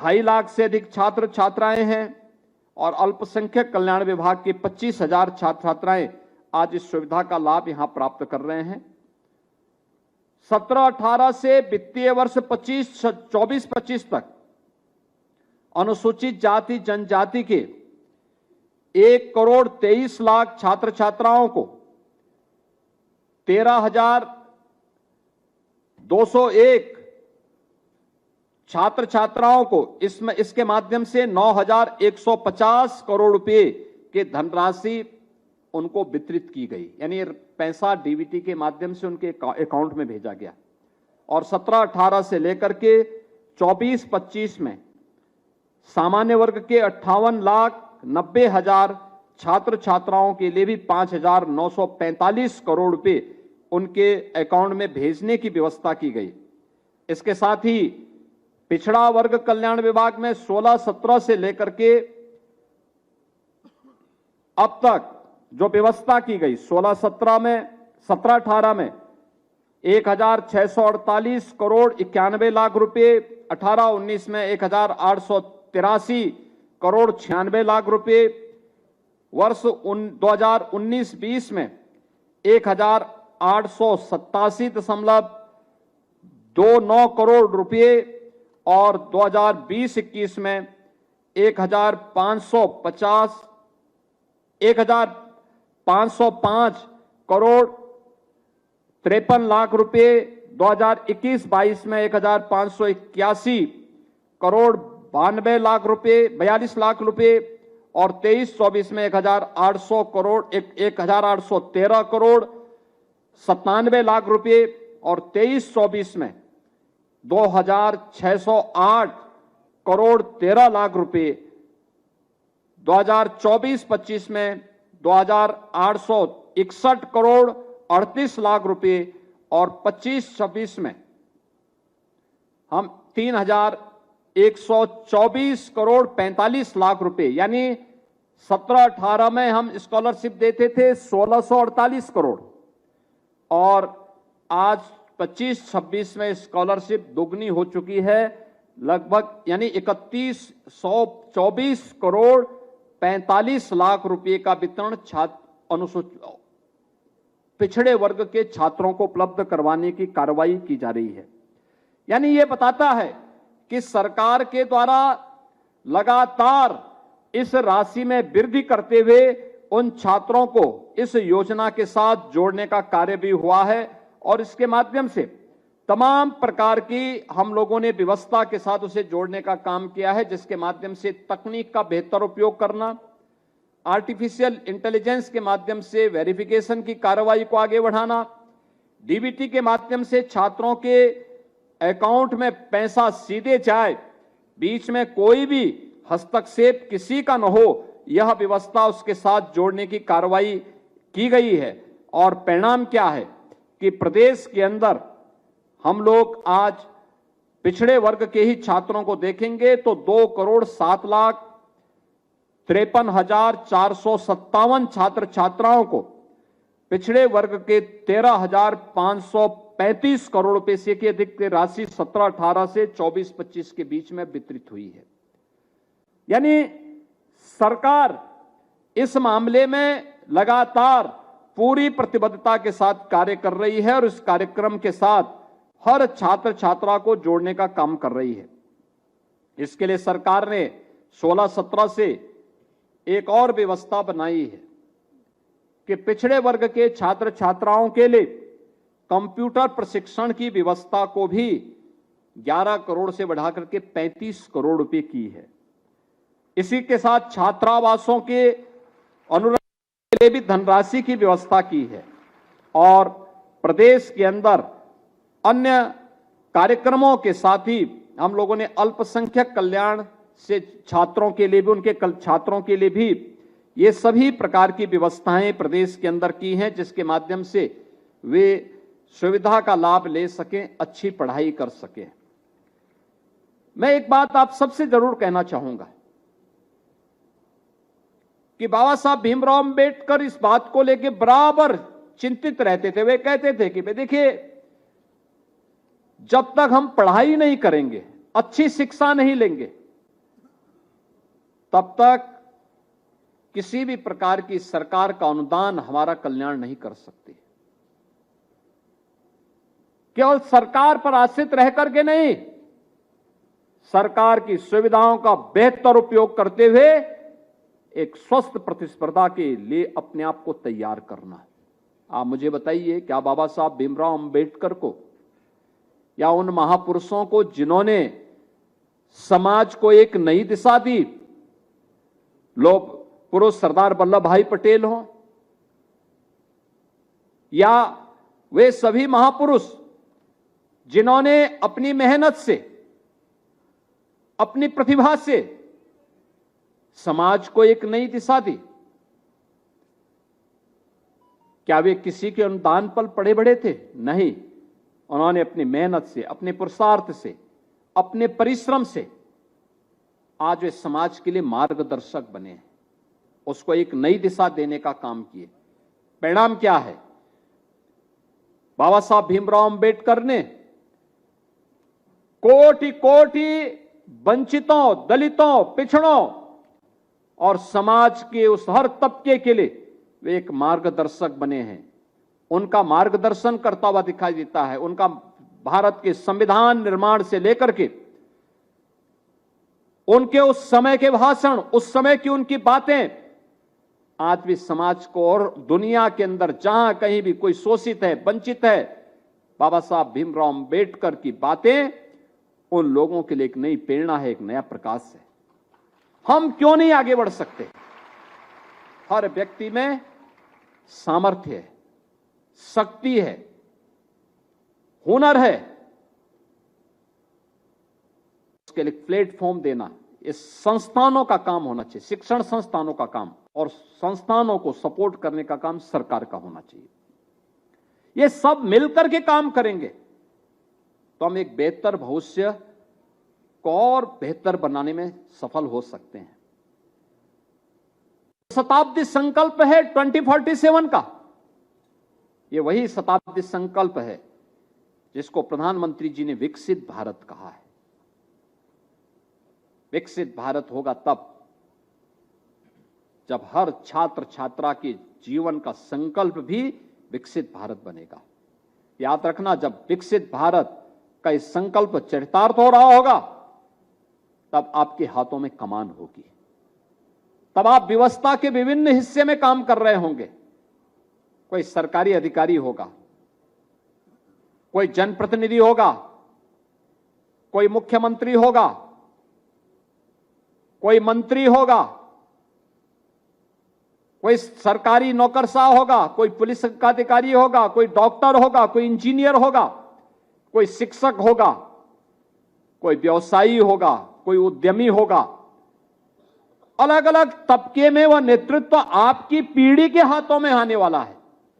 2.5 लाख से अधिक छात्र छात्राएं हैं और अल्पसंख्यक कल्याण विभाग के 25,000 छात्र छात्राएं आज इस सुविधा का लाभ यहां प्राप्त कर रहे हैं। 17-18 से वित्तीय वर्ष 24-25 तक अनुसूचित जाति जनजाति के 1,23,00,000 छात्र छात्राओं को 13,201 छात्र छात्राओं को इसके माध्यम से 9,150 करोड़ रुपए के धनराशि उनको वितरित की गई, यानी पैसा डीबीटी के माध्यम से उनके अकाउंट में भेजा गया। और 17-18 से लेकर के 24-25 में सामान्य वर्ग के 58,90,000 छात्र छात्राओं के लिए भी 5,945 करोड़ रुपए उनके अकाउंट में भेजने की व्यवस्था की गई। इसके साथ ही पिछड़ा वर्ग कल्याण विभाग में 16-17 से लेकर के अब तक जो व्यवस्था की गई, 16-17 में 17-18 में 1,648 करोड़ 91 लाख रुपए, 18-19 में 1,883 करोड़ 96 लाख रुपए, वर्ष 2019-20 में 1,887.29 करोड़ रुपए और 2020-21 में 1,505 करोड़ 53 लाख रुपए, 2021-22 में 1,581 करोड़ 92 लाख रुपए 42 लाख रुपए और 23-24 में 1,800 करोड़ 1,813 करोड़ 97 लाख रुपए और 23-24 में 2,608 करोड़ 13 लाख रुपए, 2024-25 में 2,861 करोड़ 38 लाख रुपए और 25-26 में हम 3,124 करोड़ 45 लाख रुपए, यानी 17-18 में हम स्कॉलरशिप देते थे 1,648 करोड़ और आज 25-26 में स्कॉलरशिप दोगुनी हो चुकी है, लगभग यानी 3,124 करोड़ 45 लाख रुपए का वितरण अनुसूचित पिछड़े वर्ग के छात्रों को उपलब्ध करवाने की कार्रवाई की जा रही है। यानी यह बताता है कि सरकार के द्वारा लगातार इस राशि में वृद्धि करते हुए उन छात्रों को इस योजना के साथ जोड़ने का कार्य भी हुआ है और इसके माध्यम से तमाम प्रकार की हम लोगों ने व्यवस्था के साथ उसे जोड़ने का काम किया है, जिसके माध्यम से तकनीक का बेहतर उपयोग करना, आर्टिफिशियल इंटेलिजेंस के माध्यम से वेरिफिकेशन की कार्रवाई को आगे बढ़ाना, डीबीटी के माध्यम से छात्रों के अकाउंट में पैसा सीधे जाए, बीच में कोई भी हस्तक्षेप किसी का न हो, यह व्यवस्था उसके साथ जोड़ने की कार्रवाई की गई है। और परिणाम क्या है कि प्रदेश के अंदर हम लोग आज पिछड़े वर्ग के ही छात्रों को देखेंगे तो 2,07,53,457 छात्र छात्राओं को पिछड़े वर्ग के 13,535 करोड़ रुपए से की अधिक की राशि 17-18 से 24-25 के बीच में वितरित हुई है। यानी सरकार इस मामले में लगातार पूरी प्रतिबद्धता के साथ कार्य कर रही है और इस कार्यक्रम के साथ हर छात्र छात्रा को जोड़ने का काम कर रही है। इसके लिए सरकार ने 16-17 से एक और व्यवस्था बनाई है कि पिछड़े वर्ग के छात्र छात्राओं के लिए कंप्यूटर प्रशिक्षण की व्यवस्था को भी 11 करोड़ से बढ़ाकर के 35 करोड़ रुपए की है। इसी के साथ छात्रावासों के अनुरक्षण के लिए भी धनराशि की व्यवस्था की है और प्रदेश के अंदर अन्य कार्यक्रमों के साथ ही हम लोगों ने अल्पसंख्यक कल्याण से छात्रों के लिए भी उनके छात्रों के लिए भी ये सभी प्रकार की व्यवस्थाएं प्रदेश के अंदर की हैं, जिसके माध्यम से वे सुविधा का लाभ ले सकें, अच्छी पढ़ाई कर सकें। मैं एक बात आप सबसे जरूर कहना चाहूंगा कि बाबा साहब भीमराव अंबेडकर इस बात को लेकर बराबर चिंतित रहते थे। वे कहते थे कि देखिए, जब तक हम पढ़ाई नहीं करेंगे, अच्छी शिक्षा नहीं लेंगे, तब तक किसी भी प्रकार की सरकार का अनुदान हमारा कल्याण नहीं कर सकती। केवल सरकार पर आश्रित रह करके नहीं, सरकार की सुविधाओं का बेहतर उपयोग करते हुए एक स्वस्थ प्रतिस्पर्धा के लिए अपने आप को तैयार करना। आप मुझे बताइए, क्या बाबा साहब भीमराव अंबेडकर को या उन महापुरुषों को जिन्होंने समाज को एक नई दिशा दी, लोग पुरुष सरदार वल्लभ भाई पटेल हों या वे सभी महापुरुष जिन्होंने अपनी मेहनत से, अपनी प्रतिभा से समाज को एक नई दिशा दी, क्या वे किसी के अनुदान पर पड़े बढ़े थे? नहीं, उन्होंने अपनी मेहनत से, अपने पुरुषार्थ से, अपने परिश्रम से आज वे समाज के लिए मार्गदर्शक बने हैं, उसको एक नई दिशा देने का काम किए। परिणाम क्या है? बाबा साहब भीमराव अंबेडकर ने कोटि कोटि वंचितों, दलितों, पिछड़ों और समाज के उस हर तबके के लिए वे एक मार्गदर्शक बने हैं। उनका मार्गदर्शन करता हुआ दिखाई देता है। उनका भारत के संविधान निर्माण से लेकर के उनके उस समय के भाषण, उस समय की उनकी बातें आज भी समाज को और दुनिया के अंदर जहां कहीं भी कोई शोषित है, वंचित है, बाबा साहब भीमराव अंबेडकर की बातें उन लोगों के लिए एक नई प्रेरणा है, एक नया प्रकाश है। हम क्यों नहीं आगे बढ़ सकते? हर व्यक्ति में सामर्थ्य है, शक्ति है, हुनर है। उसके लिए प्लेटफॉर्म देना इस संस्थानों का काम होना चाहिए, शिक्षण संस्थानों का काम, और संस्थानों को सपोर्ट करने का काम सरकार का होना चाहिए। ये सब मिलकर के काम करेंगे तो हम एक बेहतर भविष्य को और बेहतर बनाने में सफल हो सकते हैं। शताब्दी संकल्प है 2047 का, ये वही शताब्दी संकल्प है जिसको प्रधानमंत्री जी ने विकसित भारत कहा है। विकसित भारत होगा तब जब हर छात्र छात्रा के जीवन का संकल्प भी विकसित भारत बनेगा। याद रखना, जब विकसित भारत का इस संकल्प चरितार्थ हो रहा होगा तब आपके हाथों में कमान होगी, तब आप व्यवस्था के विभिन्न हिस्से में काम कर रहे होंगे। कोई सरकारी अधिकारी होगा, कोई जनप्रतिनिधि होगा, कोई मुख्यमंत्री होगा, कोई मंत्री होगा, कोई सरकारी नौकरशाह होगा, कोई पुलिस का अधिकारी होगा, कोई डॉक्टर होगा, कोई इंजीनियर होगा, कोई शिक्षक होगा, कोई व्यवसायी होगा, कोई उद्यमी होगा। अलग अलग तबके में वह नेतृत्व आपकी पीढ़ी के हाथों में आने वाला है।